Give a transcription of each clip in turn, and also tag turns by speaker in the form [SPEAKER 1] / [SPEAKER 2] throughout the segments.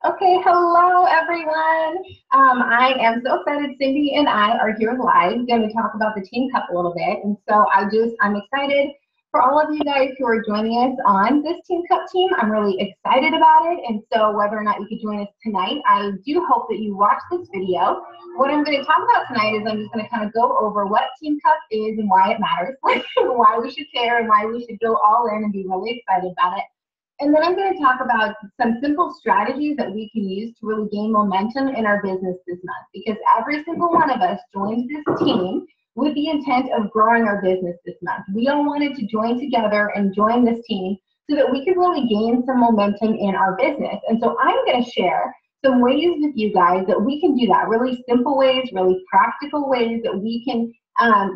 [SPEAKER 1] Okay, hello everyone. I am so excited. Cindy and I are here live, going to talk about the Team Cup a little bit. And so I'm excited for all of you guys who are joining us on this Team Cup team. I'm really excited about it. And so whether or not you could join us tonight, I do hope that you watch this video. What I'm going to talk about tonight is I'm just going to kind of go over what Team Cup is and why it matters, why we should care and why we should go all in and be really excited about it. And then I'm going to talk about some simple strategies that we can use to really gain momentum in our business this month, because every single one of us joins this team with the intent of growing our business this month. We all wanted to join together and join this team so that we could really gain some momentum in our business. And so I'm going to share some ways with you guys that we can do that, really simple ways, really practical ways that we can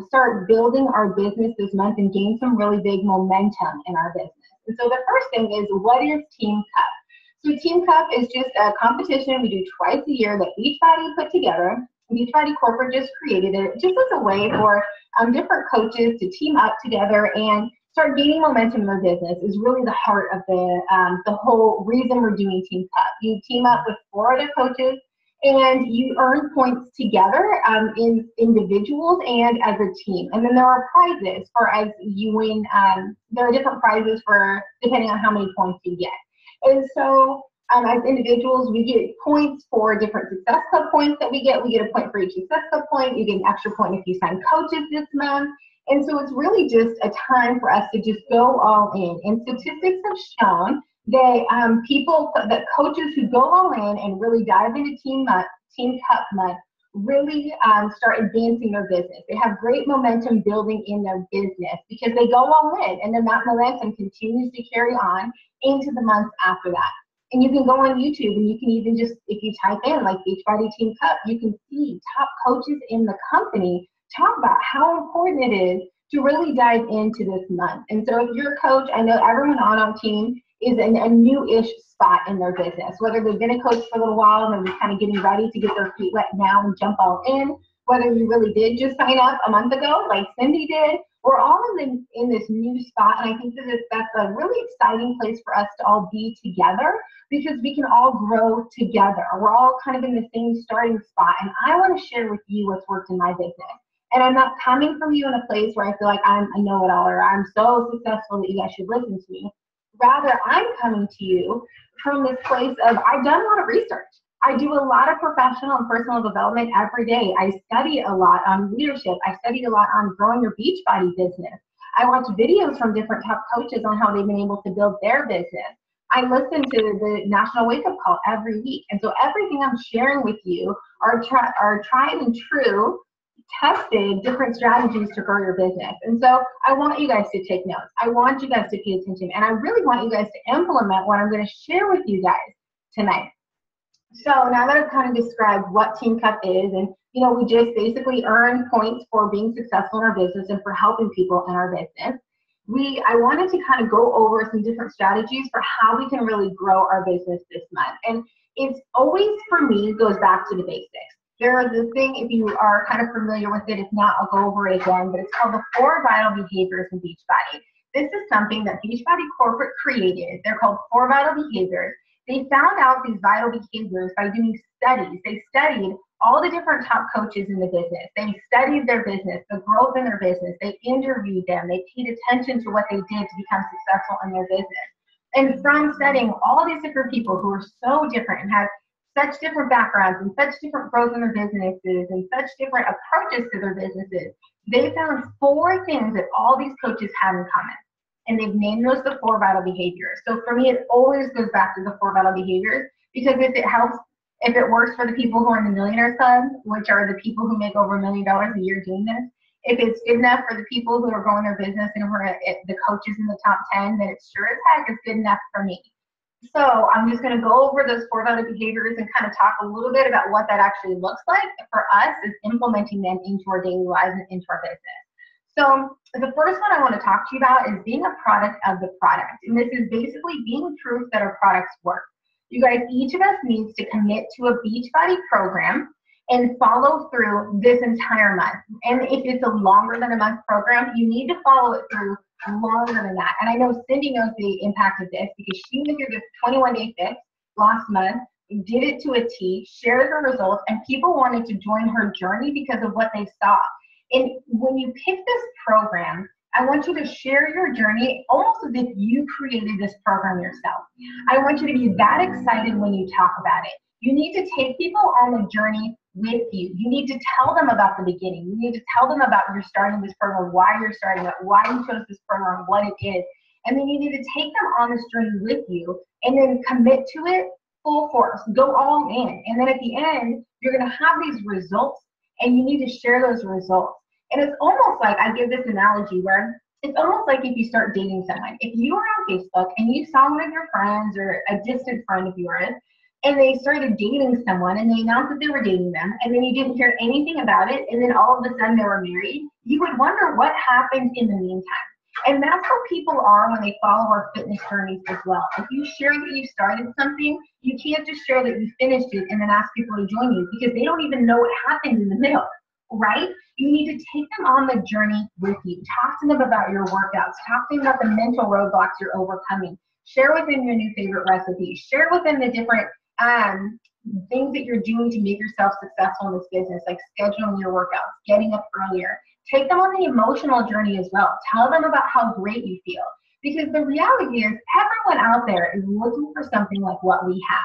[SPEAKER 1] start building our business this month and gain some really big momentum in our business. And so the first thing is, what is Team Cup? So Team Cup is just a competition we do twice a year that Beachbody put together. Beachbody Corporate just created it just as a way for different coaches to team up together and start gaining momentum in their business. Is really the heart of the whole reason we're doing Team Cup. You team up with 4 other coaches and you earn points together in individuals and as a team. And then there are prizes for as you win. There are different prizes for depending on how many points you get. And so as individuals, we get points for different Success Club points that we get. We get a point for each Success Club point. You get an extra point if you sign coaches this month. And so it's really just a time for us to just go all in. And statistics have shown that coaches who go all in and really dive into Team Cup month really start advancing their business. They have great momentum building in their business because they go all in, and then that momentum continues to carry on into the months after that. And you can go on YouTube and you can even just, if you type in like Beachbody Team Cup, you can see top coaches in the company talk about how important it is to really dive into this month. And so if you're a coach, I know everyone on our team is in a new-ish spot in their business, whether they've been a coach for a little while and they're just kind of getting ready to get their feet wet now and jump all in, whether you really did just sign up a month ago like Cindy did. We're all in this new spot, and I think that's a really exciting place for us to all be together because we can all grow together. We're all kind of in the same starting spot, and I want to share with you what's worked in my business. And I'm not coming from you in a place where I feel like I'm a know-it-all or I'm so successful that you guys should listen to me. Rather, I'm coming to you from this place of I've done a lot of research. I do a lot of professional and personal development every day. I study a lot on leadership. I studied a lot on growing your Beachbody business. I watch videos from different top coaches on how they've been able to build their business. I listen to the National Wake Up Call every week. And so everything I'm sharing with you are tried and true, tested different strategies to grow your business. And so I want you guys to take notes. I want you guys to pay attention. And I really want you guys to implement what I'm going to share with you guys tonight. So now that I've kind of described what Team Cup is, and we just basically earn points for being successful in our business and for helping people in our business, I wanted to kind of go over some different strategies for how we can really grow our business this month. And it's always, for me, goes back to the basics. There's this thing, if you are kind of familiar with it, if not, I'll go over it again, but it's called the 4 Vital Behaviors in Beachbody. This is something that Beachbody Corporate created. They're called 4 Vital Behaviors. They found out these vital behaviors by doing studies. They studied all the different top coaches in the business. They studied their business, the growth in their business. They interviewed them. They paid attention to what they did to become successful in their business. And from studying all these different people who are so different and have such different backgrounds and such different growth in their businesses and such different approaches to their businesses, they found 4 things that all these coaches have in common. And they've named those the 4 vital behaviors. So for me, it always goes back to the 4 vital behaviors, because if it works for the people who are in the Millionaire Club, which are the people who make over $1 million a year doing this, if it's good enough for the people who are growing their business and who are the coaches in the top 10, then it sure as heck is good enough for me. So I'm just going to go over those 4 vital behaviors and kind of talk a little bit about what that actually looks like for us is implementing them into our daily lives and into our business. So the first one I want to talk to you about is being a product of the product. And this is basically being proof that our products work. You guys, each of us needs to commit to a Beachbody program and follow through this entire month. And if it's a longer than a month program, you need to follow it through longer than that. And I know Cindy knows the impact of this because she went through this 21-day fix last month did it to a T, shared her results, and people wanted to join her journey because of what they saw. And when you pick this program, I want you to share your journey almost as if you created this program yourself. I want you to be that excited when you talk about it. You need to take people on the journey with you. You need to tell them about the beginning. You need to tell them about you're starting this program, why you're starting it, why you chose this program, what it is. And then you need to take them on this journey with you and then commit to it full force. Go all in. And then at the end, you're going to have these results and you need to share those results. And it's almost like, I give this analogy where it's almost like if you start dating someone. If you were on Facebook and you saw one of your friends or a distant friend of yours, and they started dating someone and they announced that they were dating them, and then you didn't hear anything about it, and then all of a sudden they were married, you would wonder what happened in the meantime. And that's how people are when they follow our fitness journeys as well. If you share that you started something, you can't just share that you finished it and then ask people to join you because they don't even know what happened in the middle, right? You need to take them on the journey with you. Talk to them about your workouts. Talk to them about the mental roadblocks you're overcoming. Share with them your new favorite recipes. Share with them the different things that you're doing to make yourself successful in this business, like scheduling your workouts, getting up earlier. Take them on the emotional journey as well. Tell them about how great you feel. Because the reality is everyone out there is looking for something like what we have,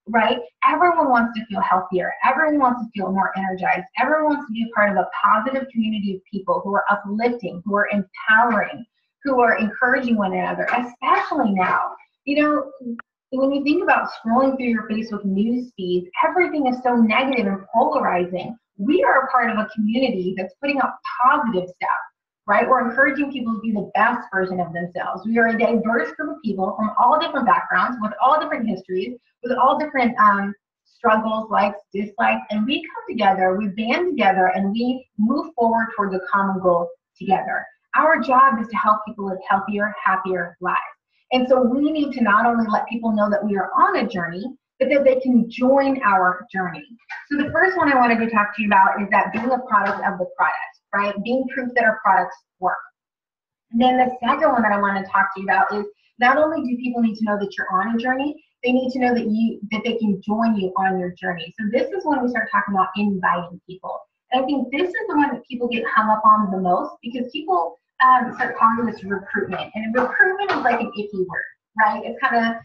[SPEAKER 1] right? Everyone wants to feel healthier. Everyone wants to feel more energized. Everyone wants to be a part of a positive community of people who are uplifting, who are empowering, who are encouraging one another, especially now. You know, when you think about scrolling through your Facebook news feeds, everything is so negative and polarizing. We are a part of a community that's putting out positive stuff, right? We're encouraging people to be the best version of themselves. We are a diverse group of people from all different backgrounds, with all different histories, with all different struggles, likes, dislikes, and we come together, we band together, and we move forward towards a common goal together. Our job is to help people live healthier, happier lives. And so we need to not only let people know that we are on a journey, but that they can join our journey. So the first one I wanted to talk to you about is that being a product of the product, right? Being proof that our products work. And then the second one that I want to talk to you about is not only do people need to know that you're on a journey, they need to know that they can join you on your journey. So this is when we start talking about inviting people. And I think this is the one that people get hung up on the most because people start calling this recruitment. And recruitment is like an icky word, right? It kind of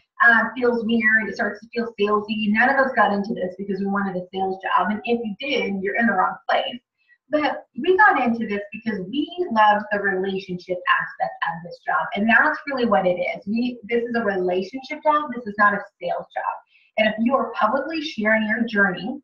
[SPEAKER 1] feels weird. It starts to feel salesy. None of us got into this because we wanted a sales job. And if you did, you're in the wrong place. But we got into this because we love the relationship aspect of this job. And that's really what it is. This is a relationship job. This is not a sales job. And if you are publicly sharing your journey,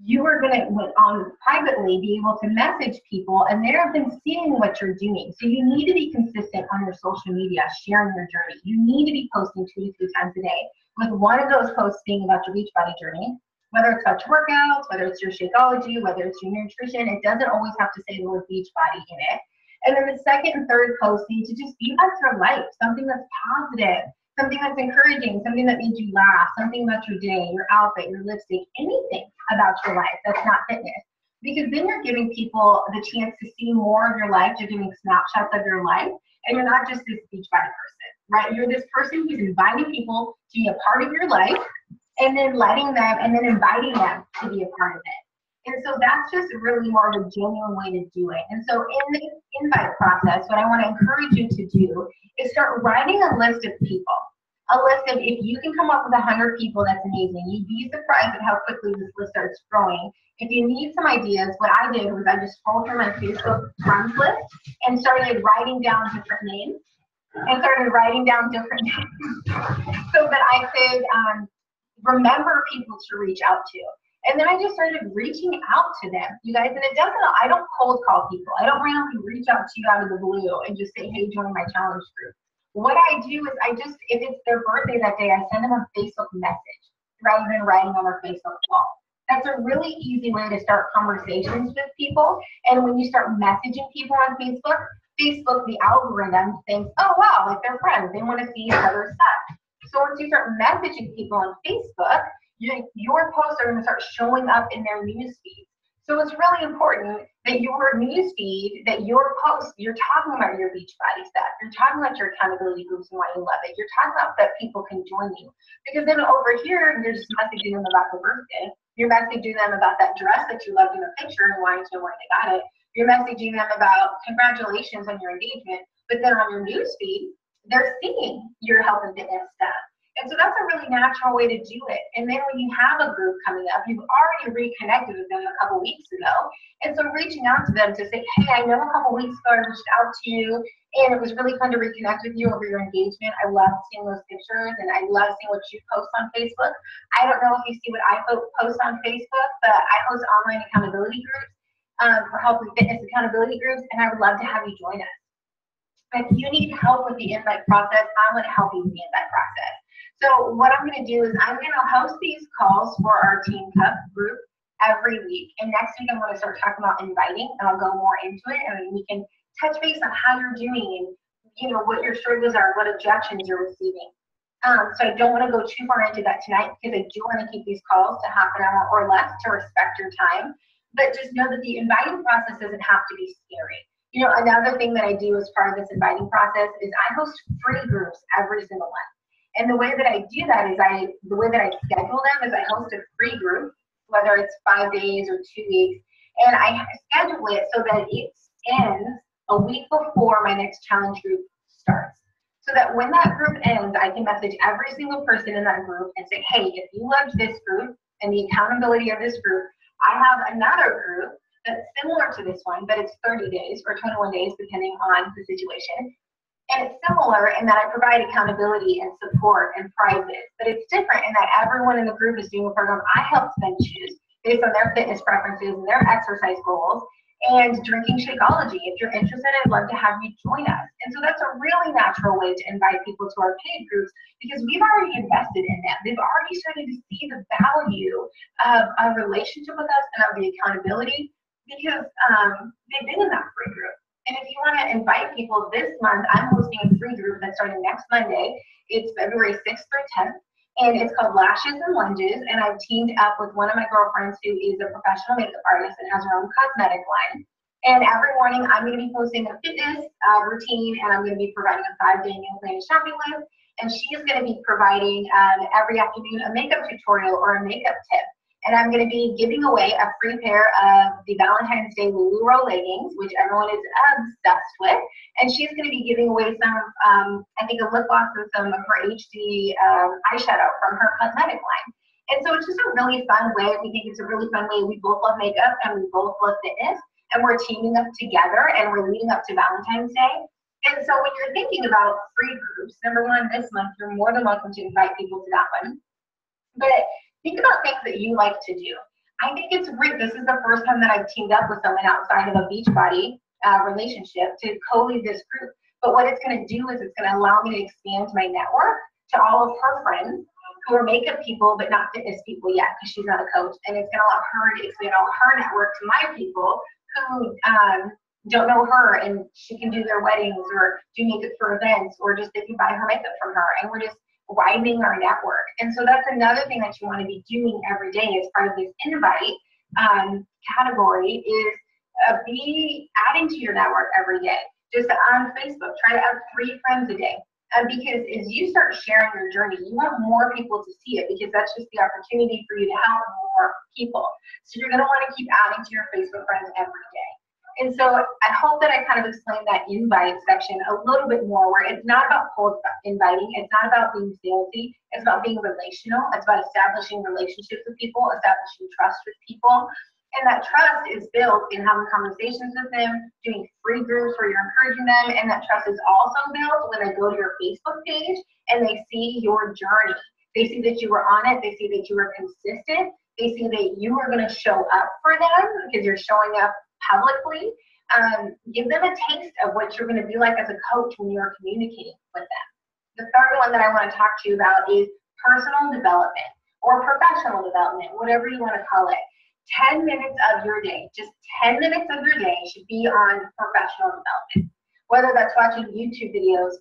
[SPEAKER 1] you are going to privately be able to message people, and they've been seeing what you're doing. So you need to be consistent on your social media, sharing your journey. You need to be posting 2 to 3 times a day, with one of those posts being about your Beachbody journey, whether it's about your workouts, whether it's your Shakeology, whether it's your nutrition. It doesn't always have to say the word Beachbody in it. And then the second and third post need to just be about your life, something that's positive, something that's encouraging, something that made you laugh, something about your day, your outfit, your lipstick, anything about your life that's not fitness. Because then you're giving people the chance to see more of your life. You're giving snapshots of your life, and you're not just this Beachbody person, right? You're this person who's inviting people to be a part of your life, and then letting them, and then inviting them to be a part of it. And so that's just really more of a genuine way to do it. And so in the invite process, what I want to encourage you to do is start writing a list of people. A list of, if you can come up with 100 people, that's amazing. You'd be surprised at how quickly this list starts growing. If you need some ideas, what I did was I just scrolled through my Facebook friends list and started writing down different names so that I could remember people to reach out to. And then I just started reaching out to them, you guys. And I don't cold call people. I don't randomly reach out to you out of the blue and just say, hey, join my challenge group. What I do is if it's their birthday that day, I send them a Facebook message rather than writing on their Facebook wall. That's a really easy way to start conversations with people. And when you start messaging people on Facebook, the algorithm thinks, oh, wow, like they're friends. They want to see each other's stuff. So once you start messaging people on Facebook, your posts are going to start showing up in their news feeds. So it's really important that your newsfeed, that your posts, you're talking about your Beachbody stuff. You're talking about your accountability groups and why you love it. You're talking about that people can join you. Because then over here, you're just messaging them about the birthday. You're messaging them about that dress that you loved in the picture and wanting to know where they got it. You're messaging them about congratulations on your engagement. But then on your newsfeed, they're seeing your health and fitness stuff. And so that's a really natural way to do it. And then when you have a group coming up, you've already reconnected with them a couple weeks ago. And so reaching out to them to say, hey, I know a couple weeks ago I reached out to you and it was really fun to reconnect with you over your engagement. I love seeing those pictures and I love seeing what you post on Facebook. I don't know if you see what I post on Facebook, but I host online accountability groups for health and fitness accountability groups, and I would love to have you join us. If you need help with the invite process, I want to help you with the invite process. So what I'm going to do is I'm going to host these calls for our Team Cup group every week. And next week I'm going to start talking about inviting, and I'll go more into it, and we can touch base on how you're doing and what your struggles are, what objections you're receiving. So I don't want to go too far into that tonight because I do want to keep these calls to half an hour or less to respect your time. But just know that the inviting process doesn't have to be scary. Another thing that I do as part of this inviting process is I host free groups every single month. And the way that I do that is the way that I schedule them is I host a free group, whether it's 5 days or 2 weeks, and I schedule it so that it ends a week before my next challenge group starts. So that when that group ends, I can message every single person in that group and say, hey, if you loved this group and the accountability of this group, I have another group that's similar to this one, but it's 30 days or 21 days, depending on the situation. And it's similar in that I provide accountability and support and prizes, but it's different in that everyone in the group is doing a program I helped them choose based on their fitness preferences and their exercise goals and drinking Shakeology. If you're interested, I'd love to have you join us. And so that's a really natural way to invite people to our paid groups because we've already invested in them. They've already started to see the value of a relationship with us and of the accountability because they've been in that free group. And if you want to invite people this month, I'm hosting a free group that's starting next Monday. It's February 6th through 10th, and it's called Lashes and Lunges, and I've teamed up with one of my girlfriends who is a professional makeup artist and has her own cosmetic line. And every morning, I'm going to be posting a fitness routine, and I'm going to be providing a 5-day meal plan and shopping list, and she's going to be providing every afternoon a makeup tutorial or a makeup tip. And I'm going to be giving away a free pair of the Valentine's Day LuLaRoe leggings, which everyone is obsessed with. And she's going to be giving away some, I think, a lip gloss and some of her HD eyeshadow from her cosmetic line. And so it's just a really fun way. We think it's a really fun way. We both love makeup and we both love fitness. And we're teaming up together and we're leading up to Valentine's Day. And so when you're thinking about free groups, number one, this month, you're more than welcome to invite people to that one. But think about things that you like to do. I think it's great. This is the first time that I've teamed up with someone outside of a Beachbody relationship to co-lead this group. But what it's going to do is it's going to allow me to expand my network to all of her friends who are makeup people but not fitness people yet because she's not a coach. And it's going to allow her to expand all her network to my people who don't know her and she can do their weddings or do makeup for events or just they can buy her makeup from her. And we're just widening our network. And so that's another thing that you want to be doing every day as part of this invite category is be adding to your network every day. Just on Facebook, try to add 3 friends a day. Because as you start sharing your journey, you want more people to see it because that's just the opportunity for you to help more people. So you're going to want to keep adding to your Facebook friends every day. And so I hope that I kind of explained that invite section a little bit more where it's not about cold inviting, it's not about being salesy, it's about being relational, it's about establishing relationships with people, establishing trust with people. And that trust is built in having conversations with them, doing free groups where you're encouraging them, and that trust is also built when they go to your Facebook page and they see your journey. They see that you were on it, they see that you were consistent, they see that you are going to show up for them because you're showing up publicly. Give them a taste of what you're going to be like as a coach when you're communicating with them. The third one that I want to talk to you about is personal development or professional development, whatever you want to call it. 10 minutes of your day, just 10 minutes of your day should be on professional development, whether that's watching YouTube videos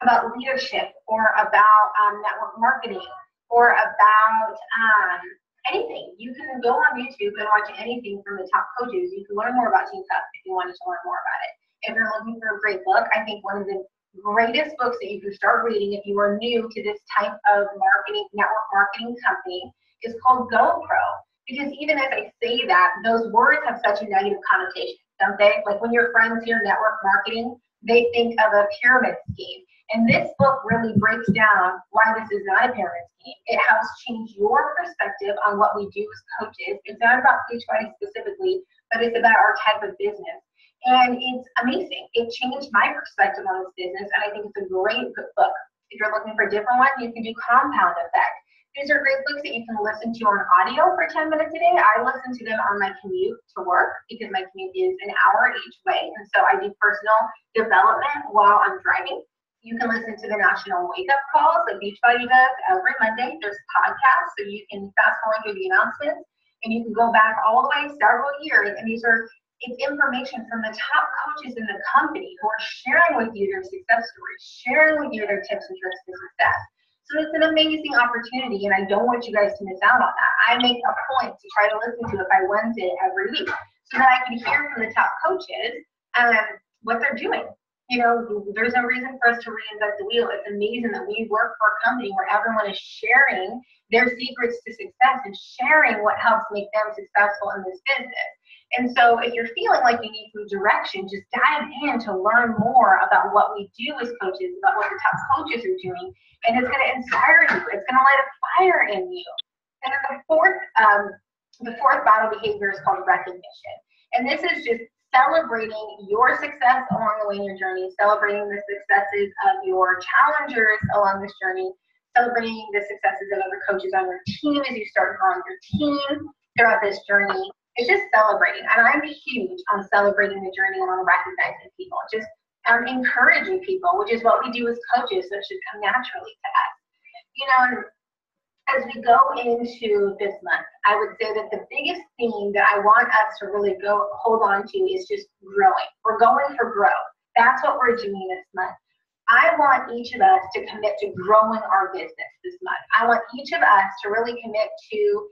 [SPEAKER 1] about leadership or about network marketing or about anything. You can go on YouTube and watch anything from the top coaches. You can learn more about Team Cup if you wanted to learn more about it. If you're looking for a great book, I think one of the greatest books that you can start reading if you are new to this type of marketing, network marketing company, is called GoPro. Because even as I say that, those words have such a negative connotation, don't they? Like when your friends hear network marketing, they think of a pyramid scheme. And this book really breaks down why this is not a pyramid scheme. It helps change your perspective on what we do as coaches. It's not about Beachbody specifically, but it's about our type of business. And it's amazing. It changed my perspective on this business, and I think it's a great book. If you're looking for a different one, you can do Compound Effect. These are great books that you can listen to on audio for 10 minutes a day. I listen to them on my commute to work because my commute is an hour each way. And so I do personal development while I'm driving. You can listen to the national wake-up calls that Beachbody does every Monday. There's podcasts, so you can fast forward through the announcements, and you can go back all the way several years. And it's information from the top coaches in the company who are sharing with you their success stories, sharing with you their tips and tricks to success. So it's an amazing opportunity, and I don't want you guys to miss out on that. I make a point to try to listen to it by Wednesday every week so that I can hear from the top coaches what they're doing. You know, there's no reason for us to reinvent the wheel. It's amazing that we work for a company where everyone is sharing their secrets to success and sharing what helps make them successful in this business. And so if you're feeling like you need some direction, just dive in to learn more about what we do as coaches, about what the top coaches are doing, and it's going to inspire you. It's going to light a fire in you. And then the fourth vital behavior is called recognition. And this is just celebrating your success along the way in your journey, celebrating the successes of your challengers along this journey, celebrating the successes of other coaches on your team as you start growing your team throughout this journey. It's just celebrating. And I'm huge on celebrating the journey and on recognizing people, just encouraging people, which is what we do as coaches, so it should come naturally to us. You know, as we go into this month, I would say that the biggest theme that I want us to really hold on to is just growing. We're going for growth. That's what we're doing this month. I want each of us to commit to growing our business this month. I want each of us to really commit to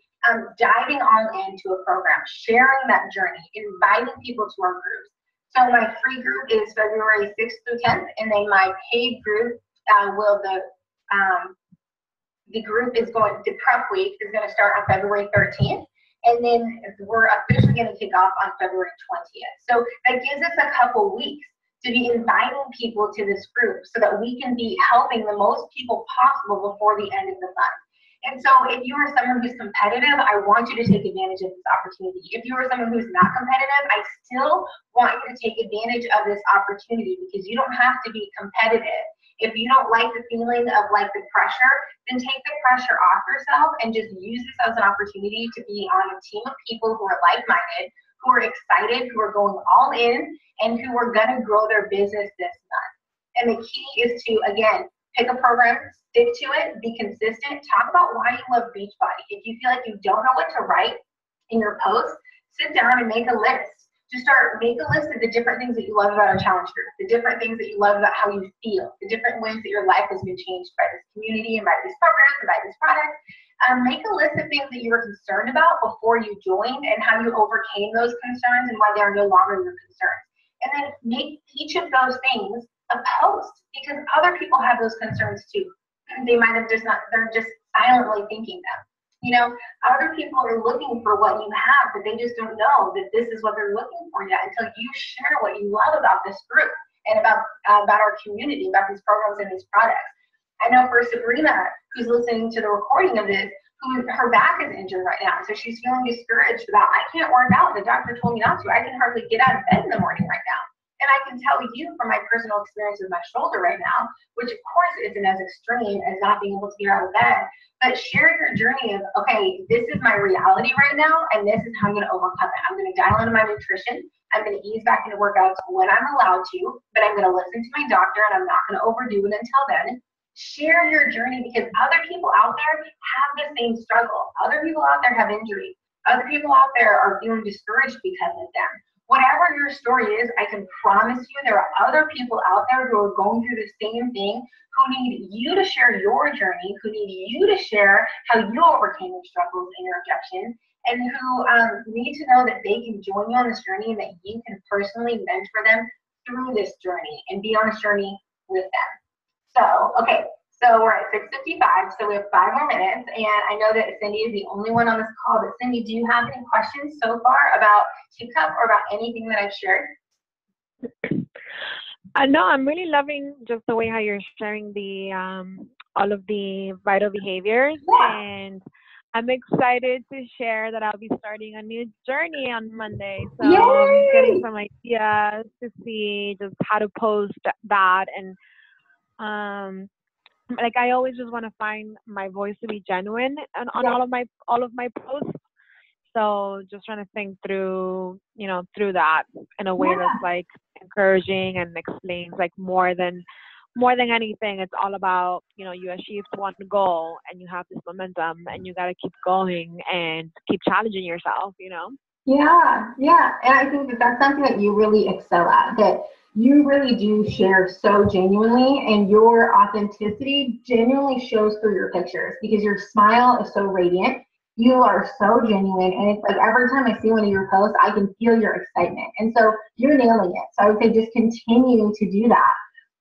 [SPEAKER 1] diving all into a program, sharing that journey, inviting people to our groups. So my free group is February 6th through 10th, and then my paid group the group is going, the prep week is going to start on February 13th, and then we're officially going to kick off on February 20th. So that gives us a couple weeks to be inviting people to this group so that we can be helping the most people possible before the end of the month. And so if you are someone who's competitive, I want you to take advantage of this opportunity. If you are someone who's not competitive, I still want you to take advantage of this opportunity because you don't have to be competitive. If you don't like the feeling of like the pressure, then take the pressure off yourself and just use this as an opportunity to be on a team of people who are like-minded, who are excited, who are going all in, and who are going to grow their business this month. And the key is to, again, pick a program, stick to it, be consistent, talk about why you love Beachbody. If you feel like you don't know what to write in your post, sit down and make a list. Just make a list of the different things that you love about our challenge group, the different things that you love about how you feel, the different ways that your life has been changed by this community and by these programs and by this product. Make a list of things that you were concerned about before you joined and how you overcame those concerns and why they are no longer your concerns. And then make each of those things a post because other people have those concerns too. They might have they're just silently thinking them. You know, other people are looking for what you have, but they just don't know that this is what they're looking for yet until you share what you love about this group and about our community, about these programs and these products. I know for Sabrina, who's listening to the recording of this, her back is injured right now. So she's feeling discouraged about, I can't work out. The doctor told me not to. I can hardly get out of bed in the morning right now. And I can tell you from my personal experience with my shoulder right now, which of course isn't as extreme as not being able to get out of bed, but share your journey of, okay, this is my reality right now, and this is how I'm going to overcome it. I'm going to dial into my nutrition. I'm going to ease back into workouts when I'm allowed to, but I'm going to listen to my doctor, and I'm not going to overdo it until then. Share your journey because other people out there have the same struggle. Other people out there have injuries. Other people out there are feeling discouraged because of them. whatever your story is, I can promise you there are other people out there who are going through the same thing, who need you to share your journey, who need you to share how you overcame your struggles and your objections, and who need to know that they can join you on this journey and that you can personally mentor them through this journey and be on this journey with them. So, okay, so we're at 6:55, so we have 5 more minutes, and I know that Cindy is the only one on this call, but Cindy, do you have any questions so far about TeamCup or about anything that I've shared?
[SPEAKER 2] No, I'm really loving just the way how you're sharing the all of the vital behaviors, and I'm excited to share that I'll be starting a new journey on Monday. So I'm getting some ideas to see just how to post that, and like I always just want to find my voice to be genuine on all of my posts. So just trying to think through, through that in a way that's like encouraging and explains like more than anything. It's all about, you achieved one goal and you have this momentum and you got to keep going and keep challenging yourself,
[SPEAKER 1] Yeah. And I think that that's something that you really excel at, that you really do share so genuinely, and your authenticity genuinely shows through your pictures because your smile is so radiant. You are so genuine, and it's like every time I see one of your posts, I can feel your excitement, and so you're nailing it. So I would say just continue to do that.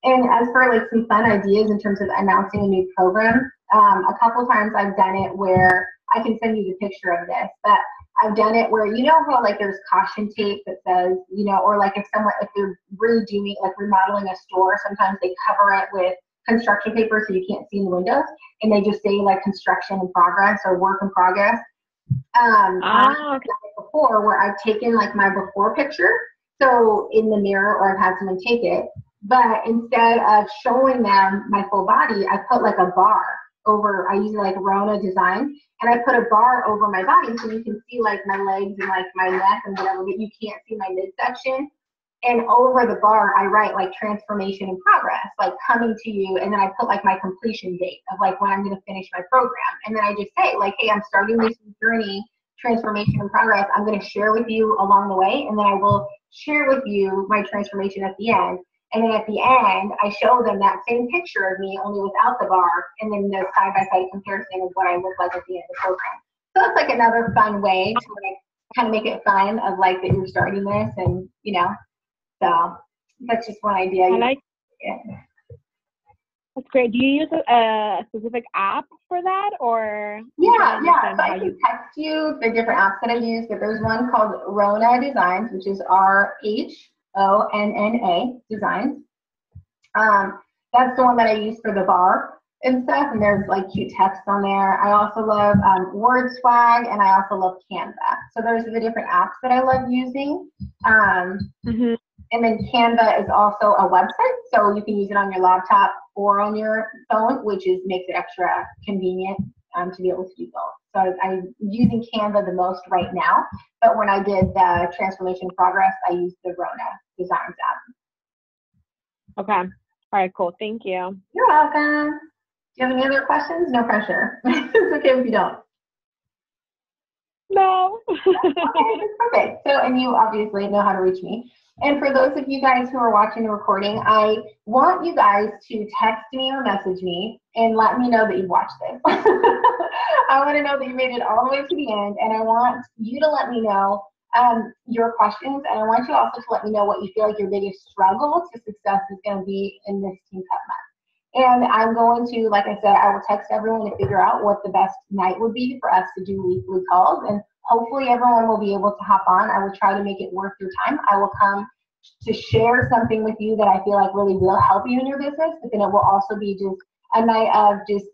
[SPEAKER 1] And as for like some fun ideas in terms of announcing a new program, a couple times I've done it where I can send you the picture of this, but I've done it where, how like there's caution tape that says, or like if they're redoing, like remodeling a store, sometimes they cover it with construction paper so you can't see in the windows, and they just say like construction in progress or work in progress. I've done it before where I've taken like my before picture, so in the mirror, or I've had someone take it, but instead of showing them my full body, I put like a bar over, I use like Rona design, and I put a bar over my body so you can see like my legs and like my neck and whatever, but you can't see my midsection. And over the bar, I write like transformation in progress, like coming to you, and then I put like my completion date of like when I'm going to finish my program. And then I just say like, hey, I'm starting this journey, transformation in progress. I'm going to share with you along the way, and then I will share with you my transformation at the end. And then at the end, I show them that same picture of me, only without the bar, and then the side-by-side comparison of what I look like at the end of the program. So that's like another fun way to like kind of make it fun of like that you're starting this, and so that's just one idea.
[SPEAKER 2] I like it. That's great. Do you use a specific app for that, or?
[SPEAKER 1] Yeah. So I can text you the different apps that I use, but there's one called Rona Designs, which is RHONNA Designs. That's the one that I use for the bar and stuff, and there's like cute text on there. I also love WordSwag, and I also love Canva. So those are the different apps that I love using. And then Canva is also a website, so you can use it on your laptop or on your phone, which makes it extra convenient to be able to do both. So I'm using Canva the most right now, but when I did the Transformation Progress, I used the Rona Designs app.
[SPEAKER 2] Okay. All right, cool. Thank you.
[SPEAKER 1] You're welcome. Do you have any other questions? No pressure. It's okay if you don't.
[SPEAKER 2] No.
[SPEAKER 1] Okay, perfect. So, and you obviously know how to reach me. And for those of you guys who are watching the recording, I want you guys to text me or message me and let me know that you watched this. I want to know that you made it all the way to the end, and I want you to let me know your questions, and I want you also to let me know what you feel like your biggest struggle to success is going to be in this TeamCup month. And I'm going to, like I said, I will text everyone to figure out what the best night would be for us to do weekly calls, and hopefully everyone will be able to hop on. I will try to make it worth your time. I will come to share something with you that I feel like really will help you in your business, but then it will also be just a night of just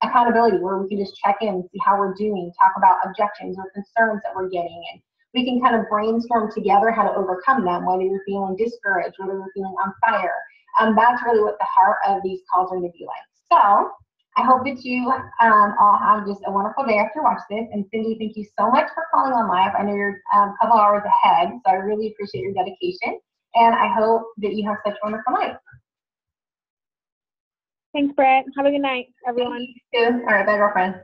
[SPEAKER 1] accountability where we can just check in, see how we're doing, talk about objections or concerns that we're getting, and we can kind of brainstorm together how to overcome them, whether you're feeling discouraged, whether you're feeling on fire. That's really what the heart of these calls are going to be like. So I hope that you all have just a wonderful day after you watch this. And Cindy, thank you so much for calling on live. I know you're a couple hours ahead, so I really appreciate your dedication. And I hope that you have such a wonderful night.
[SPEAKER 2] Thanks, Brett. Have a good night, everyone.
[SPEAKER 1] You too. All right, bye, girlfriend.